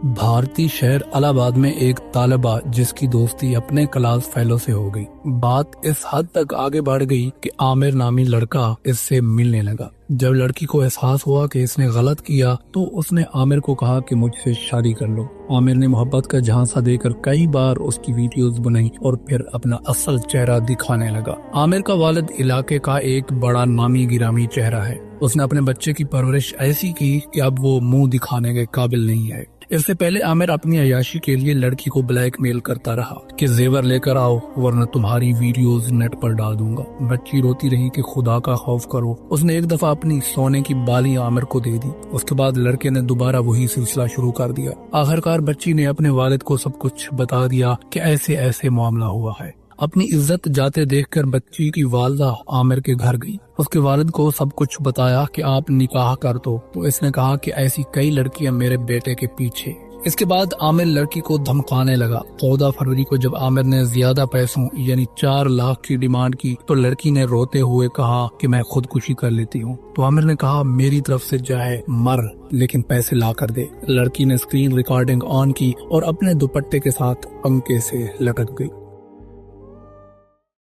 بھارتی شہر الہ آباد میں ایک طالبہ جس کی دوستی اپنے کلاس فیلو سے ہو گئی۔ بات اس حد تک آگے بڑھ گئی کہ عامر نامی لڑکا اس سے ملنے لگا۔ جب لڑکی کو احساس ہوا کہ اس نے غلط کیا تو اس نے عامر کو کہا کہ مجھ سے شادی کر لو۔ عامر نے محبت کا جھانسا دے کر کئی بار اس کی ویڈیوز بنائی اور پھر اپنا اصل چہرہ دکھانے لگا۔ عامر کا والد علاقے کا ایک بڑا نامی گرامی چہرہ ہے۔ اس نے اپنے بچے کی پرورش ایسی کی کہ اب وہ منہ دکھانے کے قابل نہیں ہے۔ اس سے پہلے عامر اپنی عیاشی کے لیے لڑکی کو بلیک میل کرتا رہا کہ زیور لے کر آؤ ورنہ تمہاری ویڈیوز نیٹ پر ڈال دوں گا۔ بچی روتی رہی کہ خدا کا خوف کرو۔ اس نے ایک دفعہ اپنی سونے کی بالی عامر کو دے دی۔ اس کے بعد لڑکے نے دوبارہ وہی سلسلہ شروع کر دیا۔ آخرکار بچی نے اپنے والد کو سب کچھ بتا دیا کہ ایسے معاملہ ہوا ہے۔ اپنی عزت جاتے دیکھ کر بچی کی والدہ عامر کے گھر گئی۔ اس کے والد کو سب کچھ بتایا کہ آپ نکاح کر دو، تو اس نے کہا کہ ایسی کئی لڑکیاں میرے بیٹے کے پیچھے۔ اس کے بعد عامر لڑکی کو دھمکانے لگا۔ 14 فروری کو جب عامر نے زیادہ پیسوں یعنی 4 لاکھ کی ڈیمانڈ کی تو لڑکی نے روتے ہوئے کہا کہ میں خودکشی کر لیتی ہوں۔ تو عامر نے کہا میری طرف سے چاہے مر لیکن پیسے لا کر دے۔ لڑکی نے اسکرین ریکارڈنگ آن کی اور اپنے دوپٹے کے ساتھ پنکھے سے لٹک گئی۔